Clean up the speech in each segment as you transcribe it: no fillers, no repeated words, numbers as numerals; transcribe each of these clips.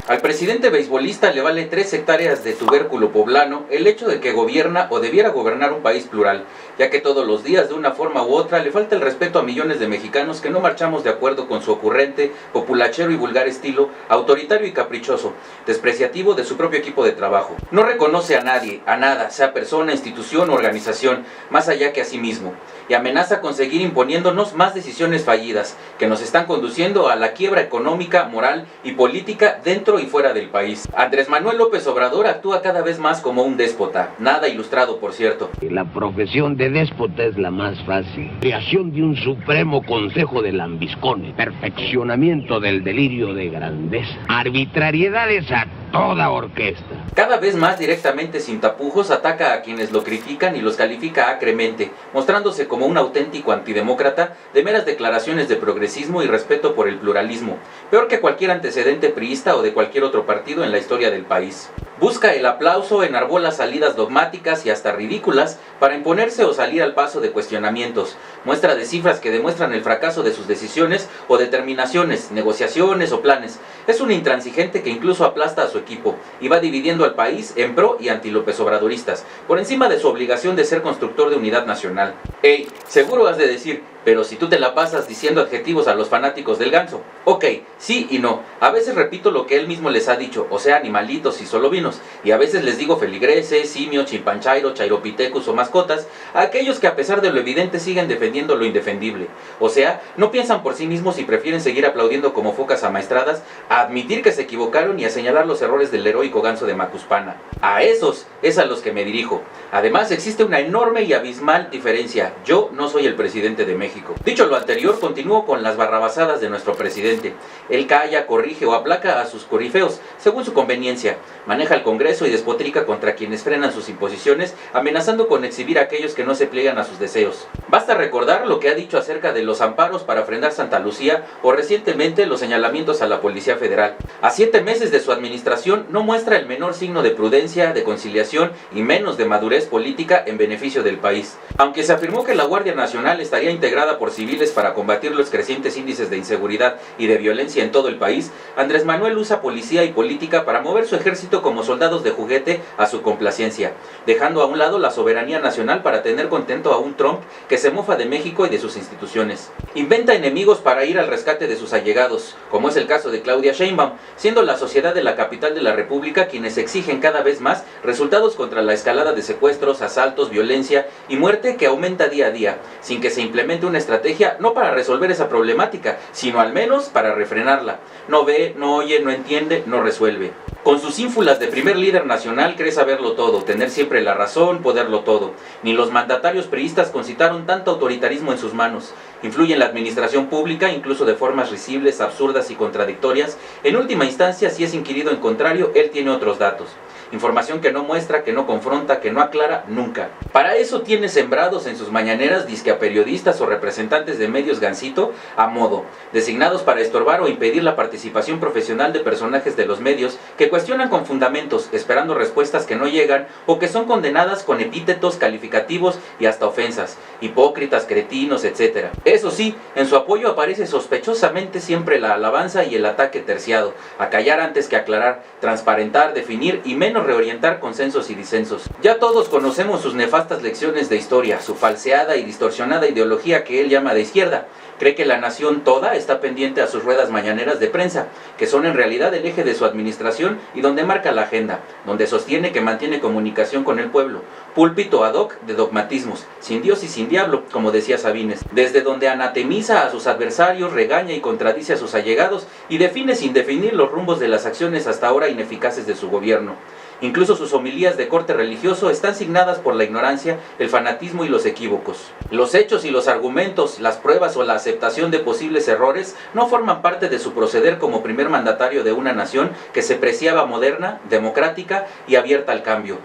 Al presidente beisbolista le vale 3 hectáreas de tubérculo poblano el hecho de que gobierna o debiera gobernar un país plural, ya que todos los días de una forma u otra le falta el respeto a millones de mexicanos que no marchamos de acuerdo con su ocurrente, populachero y vulgar estilo, autoritario y caprichoso, despreciativo de su propio equipo de trabajo. No reconoce a nadie, a nada, sea persona, institución o organización, más allá que a sí mismo, y amenaza con seguir imponiéndonos más decisiones fallidas, que nos están conduciendo a la quiebra económica, moral y política dentro y fuera del país. Andrés Manuel López Obrador actúa cada vez más como un déspota, nada ilustrado por cierto. La profesión de déspota es la más fácil. Creación de un supremo consejo de lambiscones, perfeccionamiento del delirio de grandeza, arbitrariedades a toda orquesta. Cada vez más directamente sin tapujos ataca a quienes lo critican y los califica acremente, mostrándose como un auténtico antidemócrata de meras declaraciones de progresismo y respeto por el pluralismo, peor que cualquier antecedente priista o de cualquier otro partido en la historia del país. Busca el aplauso, enarbola salidas dogmáticas y hasta ridículas para imponerse o salir al paso de cuestionamientos, muestra de cifras que demuestran el fracaso de sus decisiones o determinaciones, negociaciones o planes. Es un intransigente que incluso aplasta a su equipo y va dividiendo al país en pro y anti López Obradoristas, por encima de su obligación de ser constructor de unidad nacional. Ey, seguro has de decir, pero si tú te la pasas diciendo adjetivos a los fanáticos del ganso. Ok, sí y no. A veces repito lo que él mismo les ha dicho, o sea, animalitos y solovinos, y a veces les digo feligreses, simios, chimpanchairo, chairopithecus o mascotas, a aquellos que a pesar de lo evidente siguen defendiendo lo indefendible. O sea, no piensan por sí mismos y prefieren seguir aplaudiendo como focas amaestradas, a admitir que se equivocaron y a señalar los errores del heroico ganso de Macuspana. A esos es a los que me dirijo. Además, existe una enorme y abismal diferencia. Yo no soy el presidente de México. Dicho lo anterior, continúo con las barrabasadas de nuestro presidente. Él calla, corrige o aplaca a sus corifeos, según su conveniencia. Maneja el Congreso y despotrica contra quienes frenan sus imposiciones, amenazando con exhibir a aquellos que no se pliegan a sus deseos. Basta recordar lo que ha dicho acerca de los amparos para frenar Santa Lucía o recientemente los señalamientos a la Policía Federal. A 7 meses de su administración no muestra el menor signo de prudencia, de conciliación y menos de madurez política en beneficio del país. Aunque se afirmó que la Guardia Nacional estaría integrada por civiles para combatir los crecientes índices de inseguridad y de violencia en todo el país, Andrés Manuel usa policía y política para mover su ejército como soldados de juguete a su complacencia, dejando a un lado la soberanía nacional para tener contento a un Trump que se mofa de México y de sus instituciones. Inventa enemigos para ir al rescate de sus allegados, como es el caso de Claudia Sheinbaum, siendo la sociedad de la capital de la República quienes exigen cada vez más resultados contra la escalada de secuestros, asaltos, violencia y muerte que aumenta día a día, sin que se implemente una estrategia no para resolver esa problemática, sino al menos para refrenarla. No ve, no oye, no entiende, no resuelve. Con sus ínfulas de primer líder nacional cree saberlo todo, tener siempre la razón, poderlo todo. Ni los mandatarios priistas concitaron tanto autoritarismo en sus manos. Influye en la administración pública, incluso de formas risibles, absurdas y contradictorias. En última instancia, si es inquirido en contrario, él tiene otros datos. Información que no muestra, que no confronta, que no aclara nunca. Para eso tiene sembrados en sus mañaneras disque a periodistas o representantes de medios gansito a modo, designados para estorbar o impedir la participación profesional de personajes de los medios que cuestionan con fundamentos, esperando respuestas que no llegan o que son condenadas con epítetos calificativos y hasta ofensas, hipócritas, cretinos, etc. Eso sí, en su apoyo aparece sospechosamente siempre la alabanza y el ataque terciado, a callar antes que aclarar, transparentar, definir y menos reorientar consensos y disensos. Ya todos conocemos sus nefastas lecciones de historia, su falseada y distorsionada ideología que él llama de izquierda. Cree que la nación toda está pendiente a sus ruedas mañaneras de prensa, que son en realidad el eje de su administración y donde marca la agenda, donde sostiene que mantiene comunicación con el pueblo, púlpito ad hoc de dogmatismos, sin Dios y sin diablo, como decía Sabines, desde donde anatemiza a sus adversarios, regaña y contradice a sus allegados y define sin definir los rumbos de las acciones hasta ahora ineficaces de su gobierno. Incluso sus homilías de corte religioso están signadas por la ignorancia, el fanatismo y los equívocos. Los hechos y los argumentos, las pruebas o la aceptación de posibles errores no forman parte de su proceder como primer mandatario de una nación que se preciaba moderna, democrática y abierta al cambio.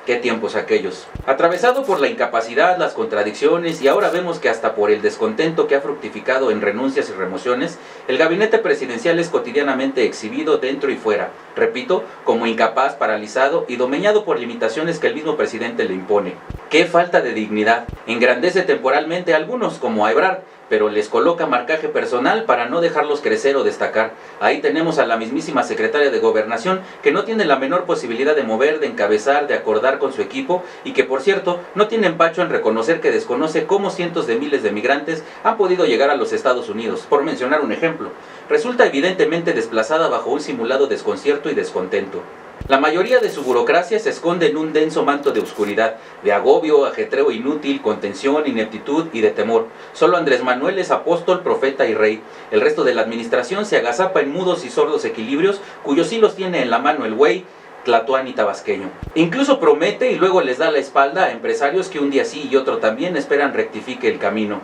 ¿Qué tiempos aquellos? Atravesado por la incapacidad, las contradicciones y ahora vemos que hasta por el descontento que ha fructificado en renuncias y remociones, el gabinete presidencial es cotidianamente exhibido dentro y fuera, repito, como incapaz, paralizado y domeñado por limitaciones que el mismo presidente le impone. ¡Qué falta de dignidad! Engrandece temporalmente a algunos, como a Ebrard, pero les coloca marcaje personal para no dejarlos crecer o destacar. Ahí tenemos a la mismísima secretaria de Gobernación, que no tiene la menor posibilidad de mover, de encabezar, de acordar con su equipo, y que por cierto no tiene empacho en reconocer que desconoce cómo cientos de miles de migrantes han podido llegar a los Estados Unidos, por mencionar un ejemplo. Resulta evidentemente desplazada bajo un simulado desconcierto y descontento. La mayoría de su burocracia se esconde en un denso manto de oscuridad, de agobio, ajetreo inútil, contención, ineptitud y de temor. Solo Andrés Manuel es apóstol, profeta y rey. El resto de la administración se agazapa en mudos y sordos equilibrios, cuyos hilos tiene en la mano el güey, tlatoani tabasqueño. Incluso promete y luego les da la espalda a empresarios que un día sí y otro también esperan rectifique el camino.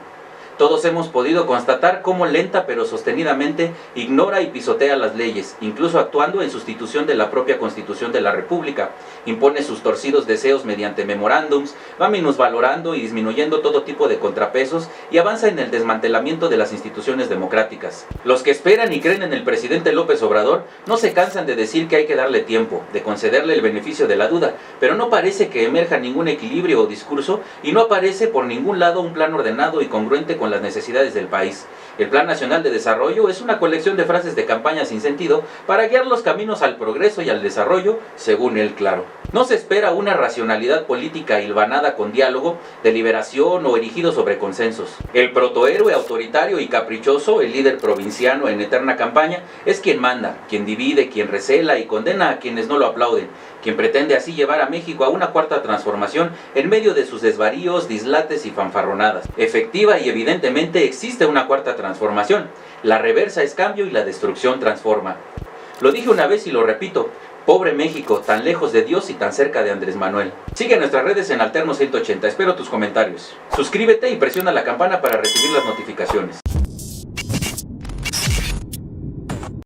Todos hemos podido constatar cómo lenta pero sostenidamente ignora y pisotea las leyes, incluso actuando en sustitución de la propia Constitución de la República. Impone sus torcidos deseos mediante memorándums, va minusvalorando y disminuyendo todo tipo de contrapesos y avanza en el desmantelamiento de las instituciones democráticas. Los que esperan y creen en el presidente López Obrador no se cansan de decir que hay que darle tiempo, de concederle el beneficio de la duda, pero no parece que emerja ningún equilibrio o discurso y no aparece por ningún lado un plan ordenado y congruente con las necesidades del país. El Plan Nacional de Desarrollo es una colección de frases de campaña sin sentido para guiar los caminos al progreso y al desarrollo, según él, claro. No se espera una racionalidad política hilvanada con diálogo, deliberación o erigido sobre consensos. El protohéroe autoritario y caprichoso, el líder provinciano en eterna campaña, es quien manda, quien divide, quien recela y condena a quienes no lo aplauden, quien pretende así llevar a México a una cuarta transformación en medio de sus desvaríos, dislates y fanfarronadas. Efectiva y evidentemente existe una cuarta transformación. La reversa es cambio y la destrucción transforma. Lo dije una vez y lo repito. Pobre México, tan lejos de Dios y tan cerca de Andrés Manuel. Sigue nuestras redes en Alterno 180, espero tus comentarios. Suscríbete y presiona la campana para recibir las notificaciones.